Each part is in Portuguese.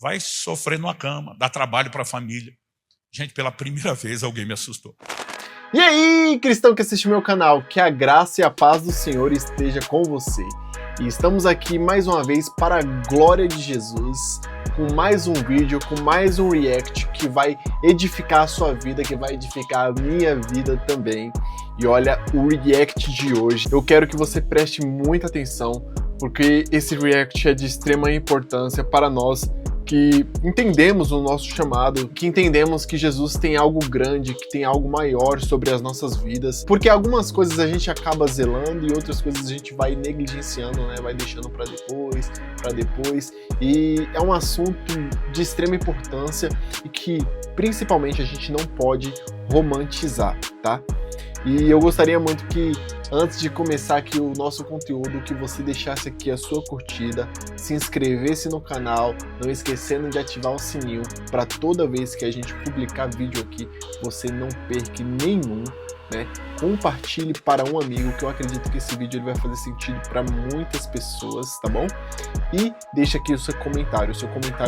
vai sofrer numa cama, dá trabalho para a família. Gente, pela primeira vez alguém me assustou. E aí, cristão que assiste meu canal, que a graça e a paz do Senhor esteja com você. E estamos aqui mais uma vez para a glória de Jesus, com mais um vídeo, com mais um react que vai edificar a sua vida, que vai edificar a minha vida também. E olha, o react de hoje, eu quero que você preste muita atenção, porque esse react é de extrema importância para nós que entendemos o nosso chamado, que entendemos que Jesus tem algo grande, que tem algo maior sobre as nossas vidas, porque algumas coisas a gente acaba zelando e outras coisas a gente vai negligenciando, né? Vai deixando para depois, e é um assunto de extrema importância e que principalmente a gente não pode romantizar, tá? E eu gostaria muito que, antes de começar aqui o nosso conteúdo, que você deixasse aqui a sua curtida, se inscrevesse no canal, não esquecendo de ativar o sininho para toda vez que a gente publicar vídeo aqui, você não perca nenhum, né? Compartilhe para um amigo, que eu acredito que esse vídeo ele vai fazer sentido para muitas pessoas, tá bom? E deixa aqui o seu comentário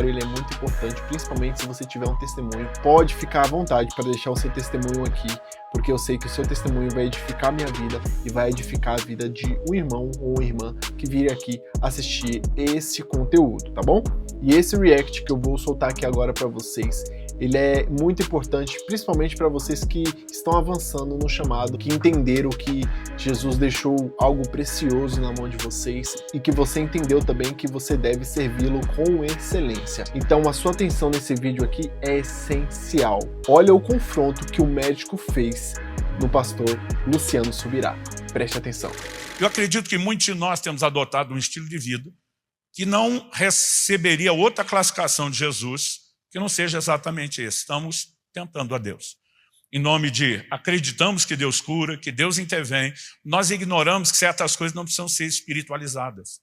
ele é muito importante, principalmente se você tiver um testemunho. Pode ficar à vontade para deixar o seu testemunho aqui, porque eu sei que o seu testemunho vai edificar a minha vida e vai edificar a vida de um irmão ou uma irmã que vir aqui assistir esse conteúdo, tá bom? E esse react que eu vou soltar aqui agora para vocês, ele é muito importante, principalmente para vocês que estão avançando no chamado, que entenderam que Jesus deixou algo precioso na mão de vocês e que você entendeu também que você deve servi-lo com excelência. Então a sua atenção nesse vídeo aqui é essencial. Olha o confronto que o médico fez no pastor Luciano Subirá. Preste atenção. Eu acredito que muitos de nós temos adotado um estilo de vida que não receberia outra classificação de Jesus que não seja exatamente esse. Estamos tentando a Deus. Em nome de acreditamos que Deus cura, que Deus intervém, nós ignoramos que certas coisas não precisam ser espiritualizadas.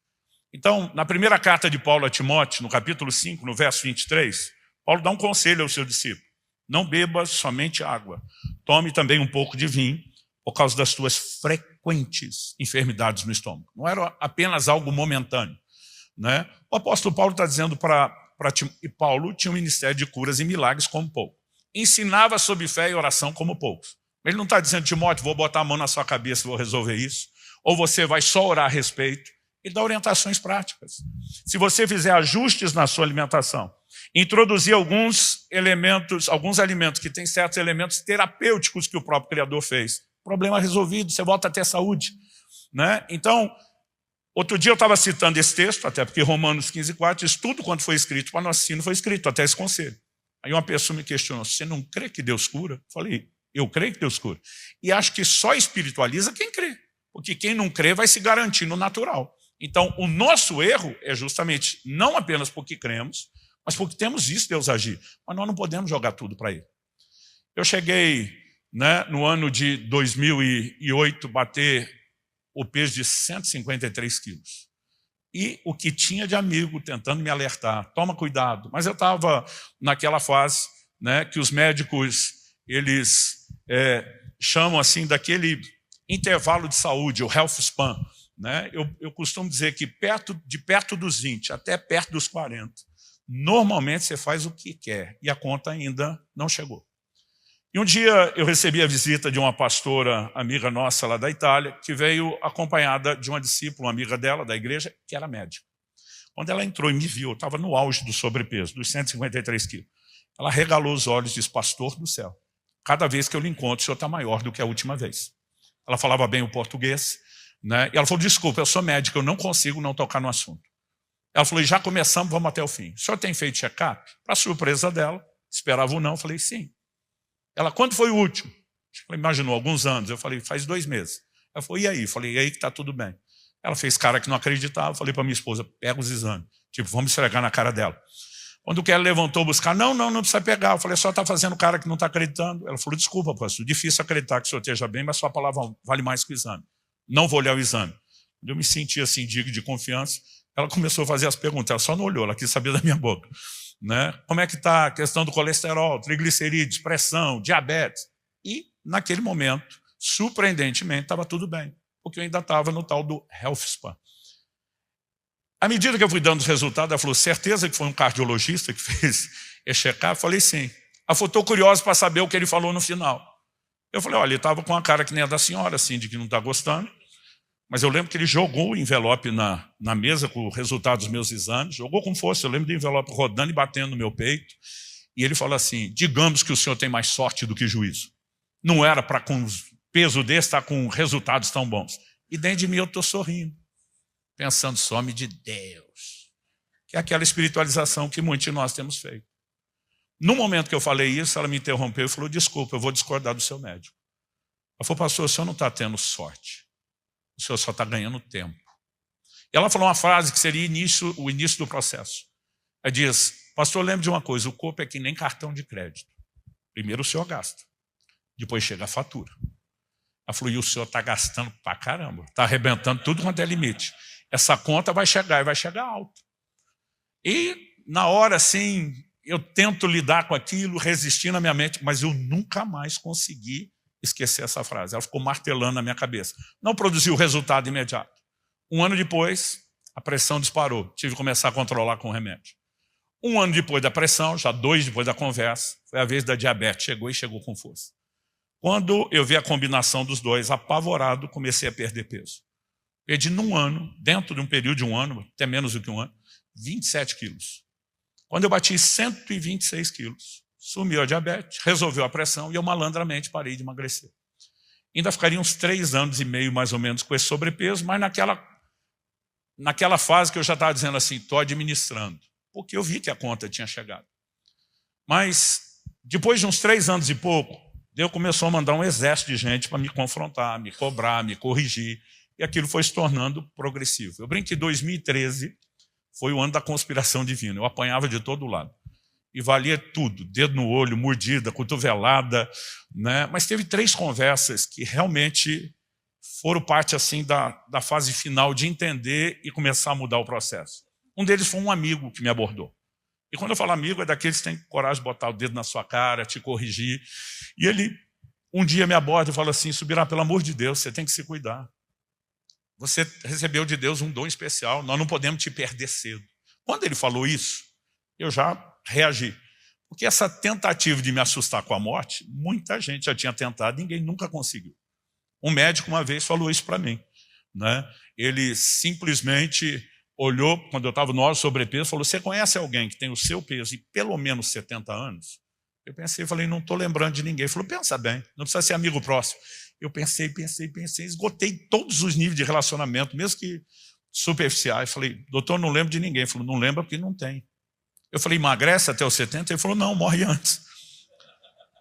Então, na primeira carta de Paulo a Timóteo, no capítulo 5, no verso 23, Paulo dá um conselho ao seu discípulo. Não beba somente água, tome também um pouco de vinho, por causa das tuas frequentes enfermidades no estômago. Não era apenas algo momentâneo, né? O apóstolo Paulo está dizendo e Paulo tinha um ministério de curas e milagres como pouco. Ensinava sobre fé e oração como poucos. Ele não está dizendo, Timóteo, vou botar a mão na sua cabeça e vou resolver isso. Ou você vai só orar a respeito. Ele dá orientações práticas. Se você fizer ajustes na sua alimentação, introduzir alguns alimentos que têm certos elementos terapêuticos que o próprio Criador fez, problema resolvido, você volta a ter saúde, né? Então, outro dia eu estava citando esse texto, até porque Romanos 15,4 diz tudo quanto foi escrito para nosso ensino foi escrito, até esse conselho. Aí uma pessoa me questionou, você não crê que Deus cura? Eu falei, eu creio que Deus cura. E acho que só espiritualiza quem crê, porque quem não crê vai se garantir no natural. Então, o nosso erro é justamente não apenas porque cremos, mas porque temos visto Deus agir. Mas nós não podemos jogar tudo para Ele. Eu cheguei, né, no ano de 2008, bater o peso de 153 quilos. E o que tinha de amigo tentando me alertar, toma cuidado. Mas eu estava naquela fase, né, que os médicos eles chamam assim daquele intervalo de saúde, o health span. Né? Eu costumo dizer que de perto dos 20 até perto dos 40, normalmente você faz o que quer e a conta ainda não chegou. E um dia eu recebi a visita de uma pastora amiga nossa lá da Itália, que veio acompanhada de uma discípula, uma amiga dela da igreja, que era médica. Quando ela entrou e me viu, eu estava no auge do sobrepeso, dos 153 quilos. Ela regalou os olhos e disse, pastor do céu, cada vez que eu lhe encontro, o senhor está maior do que a última vez. Ela falava bem o português, né? E ela falou, desculpa, eu sou médica, eu não consigo não tocar no assunto. Ela falou, já começamos, vamos até o fim. O senhor tem feito check-up? Para surpresa dela, esperava ou não, eu falei, sim. Ela, quando foi o último? Ela imaginou, alguns anos. Eu falei, faz 2 meses. Ela falou, e aí? Eu falei, e aí que está tudo bem. Ela fez cara que não acreditava. Eu falei para minha esposa, pega os exames. Tipo, vamos esfregar na cara dela. Quando o que ela levantou buscar, não precisa pegar. Eu falei, só está fazendo cara que não está acreditando. Ela falou, desculpa, pastor, difícil acreditar que o senhor esteja bem, mas sua palavra vale mais que o exame. Não vou olhar o exame. Eu me senti assim, digno de confiança. Ela começou a fazer as perguntas. Ela só não olhou, ela quis saber da minha boca. Né? Como é que está a questão do colesterol, triglicerídeos, pressão, diabetes? E, naquele momento, surpreendentemente, estava tudo bem. Porque eu ainda estava no tal do health span. À medida que eu fui dando os resultados, ela falou, certeza que foi um cardiologista que fez esse check-up? Eu falei, sim. Ela falou, estou curioso para saber o que ele falou no final. Eu falei, olha, ele estava com a cara que nem a da senhora, assim, de que não está gostando. Mas eu lembro que ele jogou o envelope na mesa com o resultado dos meus exames, jogou como fosse, eu lembro do envelope rodando e batendo no meu peito. E ele falou assim, digamos que o senhor tem mais sorte do que juízo. Não era para com peso desse estar com resultados tão bons. E dentro de mim eu estou sorrindo, pensando, some de Deus. Que é aquela espiritualização que muitos de nós temos feito. No momento que eu falei isso, ela me interrompeu e falou, desculpa, eu vou discordar do seu médico. Ela falou, pastor, o senhor não está tendo sorte. O senhor só está ganhando tempo. E ela falou uma frase que seria o início do processo. Ela diz, pastor, lembre de uma coisa, o corpo é que nem cartão de crédito. Primeiro o senhor gasta, depois chega a fatura. Ela falou, e o senhor está gastando pra caramba, está arrebentando tudo quanto é limite. Essa conta vai chegar e vai chegar alto. E na hora, assim, eu tento lidar com aquilo, resistir na minha mente, mas eu nunca mais consegui esquecer essa frase. Ela ficou martelando na minha cabeça. Não produziu resultado imediato. Um ano depois, a pressão disparou. Tive que começar a controlar com remédio. Um ano depois da pressão, já 2 depois da conversa, foi a vez da diabetes. Chegou com força. Quando eu vi a combinação dos dois, apavorado, comecei a perder peso. Perdi num ano, dentro de um período de um ano, até menos do que um ano, 27 quilos. Quando eu bati 126 quilos, sumiu a diabetes, resolveu a pressão e eu malandramente parei de emagrecer. Ainda ficaria uns 3 anos e meio, mais ou menos, com esse sobrepeso, mas naquela fase que eu já estava dizendo assim, estou administrando, porque eu vi que a conta tinha chegado. Mas, depois de uns 3 anos e pouco, Deus começou a mandar um exército de gente para me confrontar, me cobrar, me corrigir, e aquilo foi se tornando progressivo. Eu brinco que 2013 foi o ano da conspiração divina, eu apanhava de todo lado. E valia tudo, dedo no olho, mordida, cotovelada, né? Mas teve 3 conversas que realmente foram parte assim da fase final de entender e começar a mudar o processo. Um deles foi um amigo que me abordou. E quando eu falo amigo, é daqueles que têm coragem de botar o dedo na sua cara, te corrigir. E ele um dia me aborda e fala assim, Subirá, pelo amor de Deus, você tem que se cuidar. Você recebeu de Deus um dom especial, nós não podemos te perder cedo. Quando ele falou isso, eu já reagi. Porque essa tentativa de me assustar com a morte, muita gente já tinha tentado, ninguém nunca conseguiu. Um médico uma vez falou isso para mim, né? Ele simplesmente olhou, quando eu estava no auge sobrepeso, falou, você conhece alguém que tem o seu peso e pelo menos 70 anos? Eu pensei, falei, não estou lembrando de ninguém. Ele falou, pensa bem, não precisa ser amigo próximo. Eu pensei, esgotei todos os níveis de relacionamento, mesmo que superficiais. Falei, doutor, não lembro de ninguém. Ele falou, não lembra porque não tem. Eu falei, emagrece até os 70? Ele falou, não, morre antes.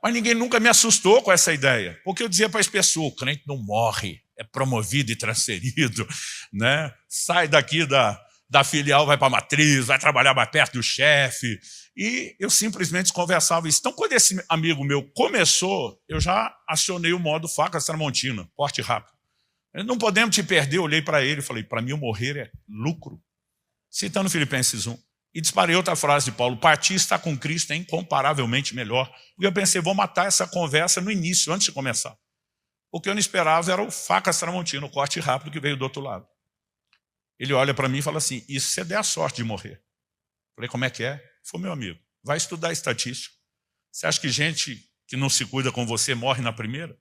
Mas ninguém nunca me assustou com essa ideia, porque eu dizia para as pessoas, o crente não morre, é promovido e transferido, né? Sai daqui da filial, vai para a matriz, vai trabalhar mais perto do chefe. E eu simplesmente conversava isso. Então, quando esse amigo meu começou, eu já acionei o modo faca tramontina, corte rápido. Não podemos te perder, eu olhei para ele e falei, para mim o morrer é lucro. Citando Filipenses 1. E disparei outra frase de Paulo, partir estar com Cristo é incomparavelmente melhor. Porque eu pensei, vou matar essa conversa no início, antes de começar. O que eu não esperava era o faca tramontina, o corte rápido que veio do outro lado. Ele olha para mim e fala assim, e se você der a sorte de morrer? Falei, como é que é? Foi meu amigo, vai estudar estatística. Você acha que gente que não se cuida com você morre na primeira?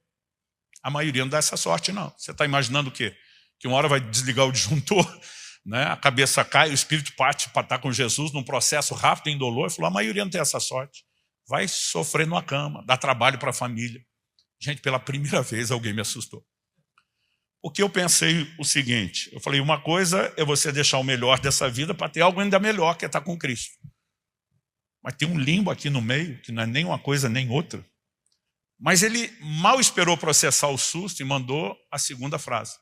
A maioria não dá essa sorte, não. Você está imaginando o quê? Que uma hora vai desligar o disjuntor, né? A cabeça cai, o espírito parte para estar com Jesus num processo rápido, indolor. Ele falou, a maioria não tem essa sorte. Vai sofrer numa cama, dá trabalho para a família. Gente, pela primeira vez alguém me assustou. Porque eu pensei o seguinte, eu falei, uma coisa é você deixar o melhor dessa vida para ter algo ainda melhor, que é estar com Cristo. Mas tem um limbo aqui no meio, que não é nem uma coisa nem outra. Mas ele mal esperou processar o susto e mandou a segunda frase.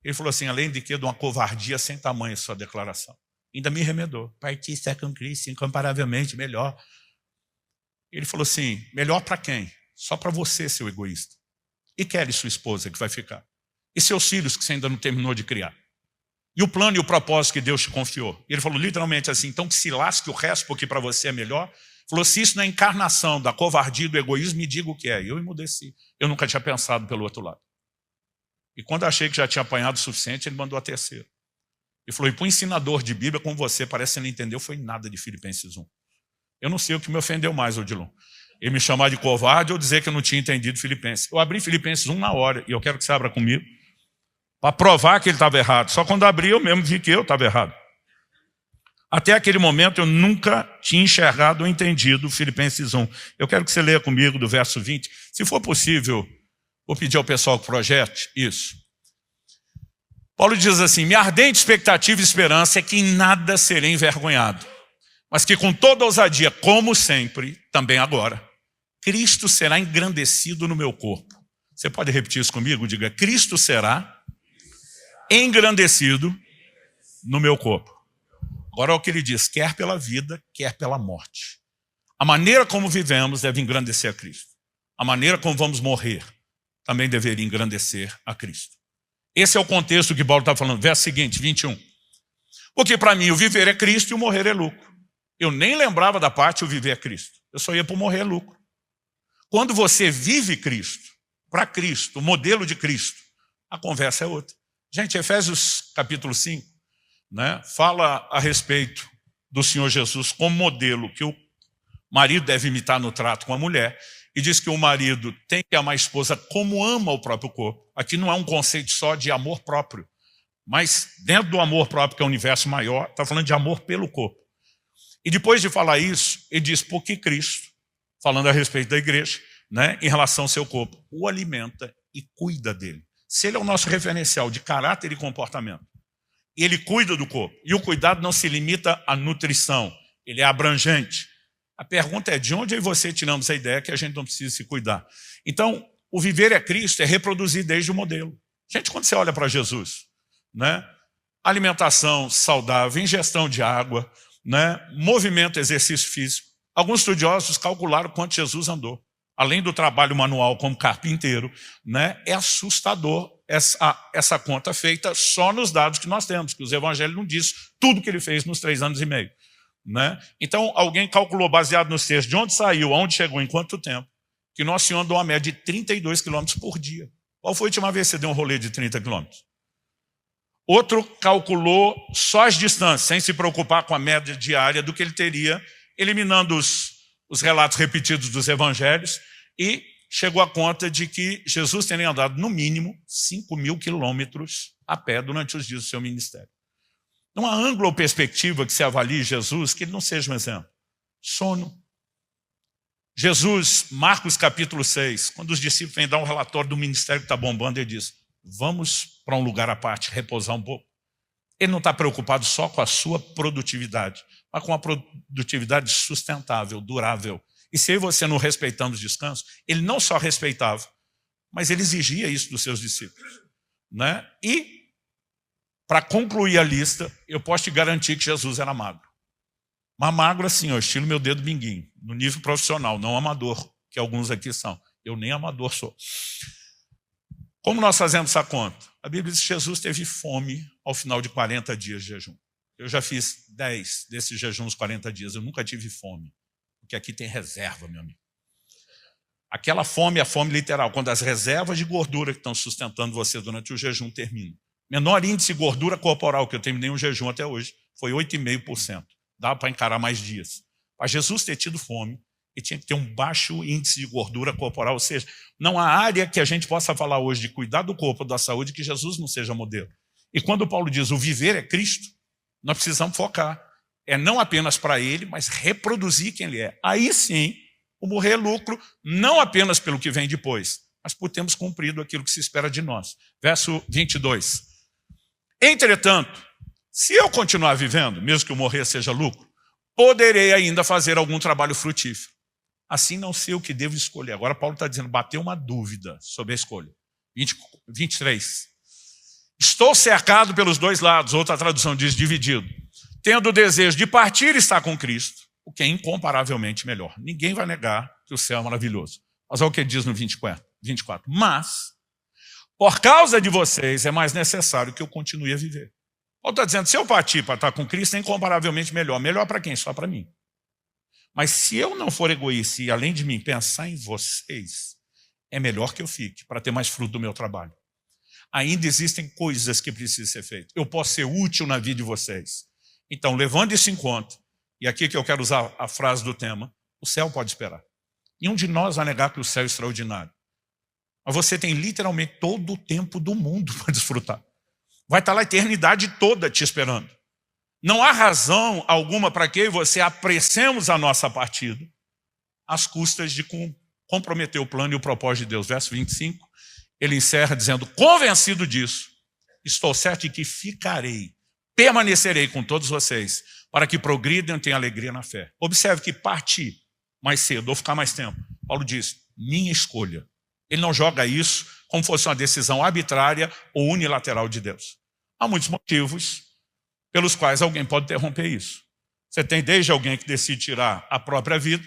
Ele falou assim, além de que de uma covardia sem tamanho sua declaração. Ainda me remedou. Partir estar com Cristo, incomparavelmente melhor. Ele falou assim, melhor para quem? Só para você, seu egoísta. E Kelly, sua esposa, que vai ficar. E seus filhos, que você ainda não terminou de criar. E o plano e o propósito que Deus te confiou. E ele falou literalmente assim, então que se lasque o resto, porque para você é melhor. Falou, se isso não é encarnação da covardia e do egoísmo, me diga o que é. E eu emudeci. Eu nunca tinha pensado pelo outro lado. E quando achei que já tinha apanhado o suficiente, ele mandou a terceira. Ele falou, e para um ensinador de Bíblia como você, parece que você não entendeu, foi nada de Filipenses 1. Eu não sei o que me ofendeu mais, Odilon. Ele me chamar de covarde ou dizer que eu não tinha entendido Filipenses. Eu abri Filipenses 1 na hora, e eu quero que você abra comigo, para provar que ele estava errado. Só quando abri, eu mesmo vi que eu estava errado. Até aquele momento, eu nunca tinha enxergado ou entendido Filipenses 1. Eu quero que você leia comigo do verso 20. Se for possível, vou pedir ao pessoal que projete isso. Paulo diz assim, minha ardente expectativa e esperança é que em nada serei envergonhado, mas que com toda ousadia, como sempre, também agora, Cristo será engrandecido no meu corpo. Você pode repetir isso comigo? Diga, Cristo será engrandecido no meu corpo. Agora é o que ele diz, quer pela vida, quer pela morte. A maneira como vivemos deve engrandecer a Cristo. A maneira como vamos morrer também deveria engrandecer a Cristo. Esse é o contexto que Paulo está falando. Verso seguinte, 21. Porque para mim o viver é Cristo e o morrer é lucro. Eu nem lembrava da parte o viver é Cristo. Eu só ia para o morrer é lucro. Quando você vive Cristo, para Cristo, o modelo de Cristo, a conversa é outra. Gente, Efésios capítulo 5, né, fala a respeito do Senhor Jesus como modelo que o marido deve imitar no trato com a mulher, e diz que o marido tem que amar a esposa como ama o próprio corpo. Aqui não é um conceito só de amor próprio, mas dentro do amor próprio, que é o universo maior, está falando de amor pelo corpo. E depois de falar isso, ele diz, porque Cristo, falando a respeito da igreja, né, em relação ao seu corpo, o alimenta e cuida dele. Se ele é o nosso referencial de caráter e comportamento, ele cuida do corpo. E o cuidado não se limita à nutrição, ele é abrangente. A pergunta é, de onde eu e você tiramos a ideia que a gente não precisa se cuidar? Então, o viver é Cristo é reproduzir desde o modelo. Gente, quando você olha para Jesus, né, alimentação saudável, ingestão de água, né, movimento, exercício físico, alguns estudiosos calcularam quanto Jesus andou. Além do trabalho manual como carpinteiro, né, é assustador essa conta feita só nos dados que nós temos, que os evangelhos não dizem tudo que ele fez nos 3 anos e meio. Né? Então, alguém calculou, baseado nos textos, de onde saiu, aonde chegou, em quanto tempo, que Nosso Senhor andou uma média de 32 quilômetros por dia. Qual foi a última vez que você deu um rolê de 30 quilômetros? Outro calculou só as distâncias, sem se preocupar com a média diária do que ele teria, eliminando os relatos repetidos dos evangelhos, e chegou à conta de que Jesus teria andado, no mínimo, 5.000 quilômetros a pé durante os dias do seu ministério. Não há ângulo ou perspectiva que se avalie Jesus que ele não seja um exemplo. Sono. Jesus, Marcos capítulo 6, quando os discípulos vêm dar um relatório do ministério que está bombando, ele diz, vamos para um lugar à parte, repousar um pouco. Ele não está preocupado só com a sua produtividade, mas com a produtividade sustentável, durável. E se você não respeitando os descansos, ele não só respeitava, mas ele exigia isso dos seus discípulos. Né? E, para concluir a lista, eu posso te garantir que Jesus era magro. Mas magro assim, ó, estilo meu dedo minguinho, no nível profissional, não amador, que alguns aqui são. Eu nem amador sou. Como nós fazemos essa conta? A Bíblia diz que Jesus teve fome ao final de 40 dias de jejum. Eu já fiz 10 desses jejuns 40 dias, eu nunca tive fome. Porque aqui tem reserva, meu amigo. Aquela fome é a fome literal, quando as reservas de gordura que estão sustentando você durante o jejum terminam. Menor índice de gordura corporal que eu terminei um jejum até hoje foi 8,5%. Dava para encarar mais dias. Para Jesus ter tido fome, ele tinha que ter um baixo índice de gordura corporal, ou seja, não há área que a gente possa falar hoje de cuidar do corpo, da saúde, que Jesus não seja modelo. E quando Paulo diz o viver é Cristo, nós precisamos focar. É não apenas para ele, mas reproduzir quem ele é. Aí sim, o morrer é lucro, não apenas pelo que vem depois, mas por termos cumprido aquilo que se espera de nós. Verso 22. Entretanto, se eu continuar vivendo, mesmo que o morrer seja lucro, poderei ainda fazer algum trabalho frutífero. Assim não sei o que devo escolher. Agora Paulo está dizendo, bateu uma dúvida sobre a escolha. 23. Estou cercado pelos dois lados, outra tradução diz dividido, tendo o desejo de partir e estar com Cristo, o que é incomparavelmente melhor. Ninguém vai negar que o céu é maravilhoso. Mas olha o que ele diz no 24. Mas, por causa de vocês, é mais necessário que eu continue a viver. Paulo está dizendo, se eu partir para estar com Cristo, é incomparavelmente melhor. Melhor para quem? Só para mim. Mas se eu não for egoísta e, além de mim, pensar em vocês, é melhor que eu fique, para ter mais fruto do meu trabalho. Ainda existem coisas que precisam ser feitas. Eu posso ser útil na vida de vocês. Então, levando isso em conta, e aqui que eu quero usar a frase do tema, o céu pode esperar. Nenhum de nós vai negar que o céu é extraordinário. Mas você tem literalmente todo o tempo do mundo para desfrutar. Vai estar lá a eternidade toda te esperando. Não há razão alguma para que eu e você apressemos a nossa partida às custas de comprometer o plano e o propósito de Deus. Verso 25, ele encerra dizendo, convencido disso, estou certo de que ficarei, permanecerei com todos vocês, para que progridam e tenham alegria na fé. Observe que partir mais cedo ou ficar mais tempo, Paulo diz, minha escolha. Ele não joga isso como fosse uma decisão arbitrária ou unilateral de Deus. Há muitos motivos pelos quais alguém pode interromper isso. Você tem desde alguém que decide tirar a própria vida,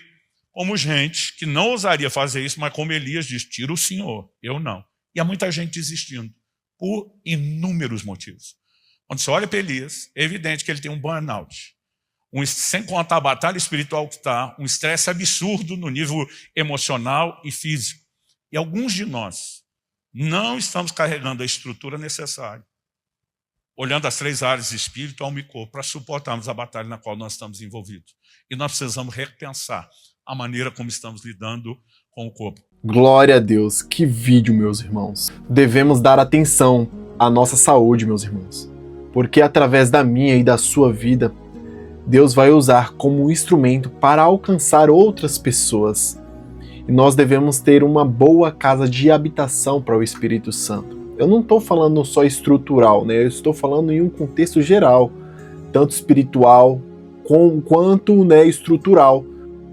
como gente que não ousaria fazer isso, mas como Elias diz, tira o Senhor, eu não. E há muita gente desistindo, por inúmeros motivos. Quando você olha para Elias, é evidente que ele tem um burnout. Sem contar a batalha espiritual que está, um estresse absurdo no nível emocional e físico. E alguns de nós não estamos carregando a estrutura necessária, olhando as 3 áreas de espírito, alma e corpo, para suportarmos a batalha na qual nós estamos envolvidos. E nós precisamos repensar a maneira como estamos lidando com o corpo. Glória a Deus, que vídeo, meus irmãos. Devemos dar atenção à nossa saúde, meus irmãos, porque através da minha e da sua vida, Deus vai usar como um instrumento para alcançar outras pessoas. E nós devemos ter uma boa casa de habitação para o Espírito Santo. Eu não estou falando só estrutural, né? Eu estou falando em um contexto geral, tanto espiritual quanto, né, estrutural.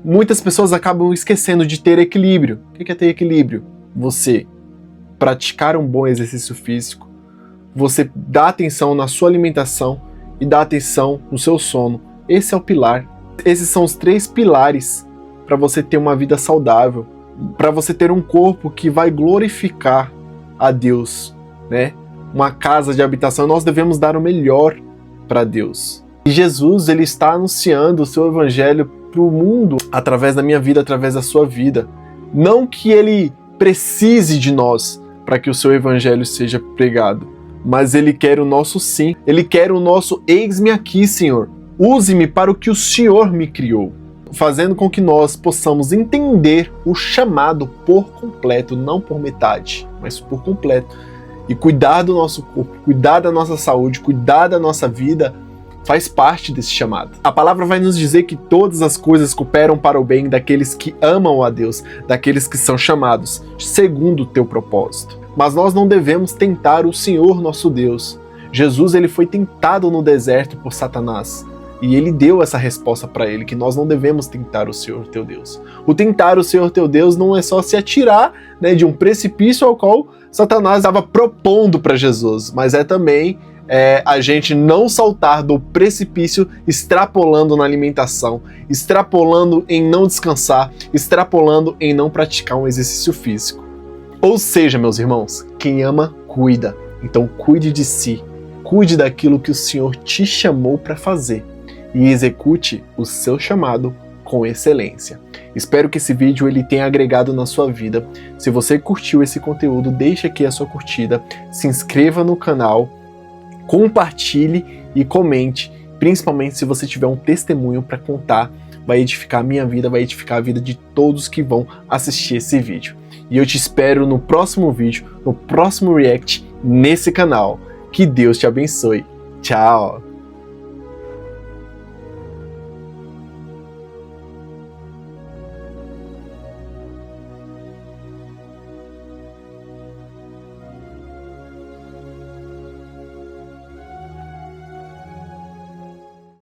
Muitas pessoas acabam esquecendo de ter equilíbrio. O que é ter equilíbrio? Você praticar um bom exercício físico, você dar atenção na sua alimentação e dar atenção no seu sono. Esse é o pilar. Esses são os 3 pilares para você ter uma vida saudável, para você ter um corpo que vai glorificar a Deus, né? Uma casa de habitação. Nós devemos dar o melhor para Deus. E Jesus, ele está anunciando o seu evangelho para o mundo através da minha vida, através da sua vida. Não que ele precise de nós para que o seu evangelho seja pregado, mas ele quer o nosso sim. Ele quer o nosso eis-me aqui, Senhor. Use-me para o que o Senhor me criou, fazendo com que nós possamos entender o chamado por completo, não por metade, mas por completo. E cuidar do nosso corpo, cuidar da nossa saúde, cuidar da nossa vida, faz parte desse chamado. A palavra vai nos dizer que todas as coisas cooperam para o bem daqueles que amam a Deus, daqueles que são chamados, segundo o teu propósito. Mas nós não devemos tentar o Senhor nosso Deus. Jesus, ele foi tentado no deserto por Satanás. E ele deu essa resposta para ele, que nós não devemos tentar o Senhor teu Deus. O tentar o Senhor teu Deus não é só se atirar, né, de um precipício ao qual Satanás estava propondo para Jesus, mas é também a gente não saltar do precipício extrapolando na alimentação, extrapolando em não descansar, extrapolando em não praticar um exercício físico. Ou seja, meus irmãos, quem ama, cuida. Então cuide de si, cuide daquilo que o Senhor te chamou para fazer e execute o seu chamado com excelência. Espero que esse vídeo ele tenha agregado na sua vida. Se você curtiu esse conteúdo, deixe aqui a sua curtida, se inscreva no canal, compartilhe e comente, principalmente se você tiver um testemunho para contar, vai edificar a minha vida, vai edificar a vida de todos que vão assistir esse vídeo. E eu te espero no próximo vídeo, no próximo react nesse canal. Que Deus te abençoe. Tchau!